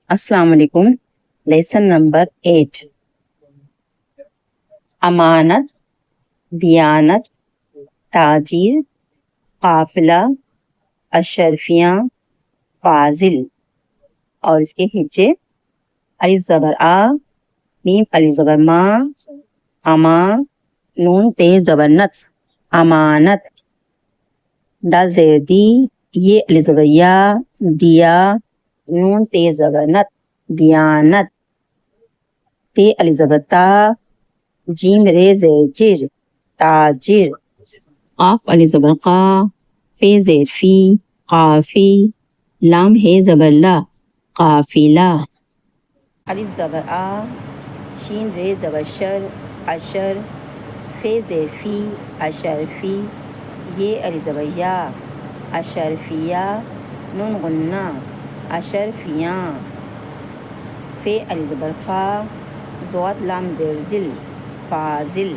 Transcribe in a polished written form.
السلام علیکم. Lesson number 8. امانت، دیانت، تاجر، قافلہ، اشرفیاں، فاضل. اور اس کے ہجے: الف زبر آ، میم الف زبر ما، اما، نون تیز زبر نت، امانت. دال زیر دی، یہ الف زبر یا، دیا، نون تیز زبر نت، دیانت. تے الف زبر تا، جیم رے زیر جر، تاجر. قاف الف زبر قا، فے زیر فی، قافی. لام ہے زبر لا، قافلہ. الف زبر آ، شین رے زبر شر، اشر. فے زیر فی، اشرفی. یہ الف زبر یا، اشرفیہ، نون غنہ، اشرفیاں. فے الف زبر فا، ضاد لام زیر ذل، فاضل.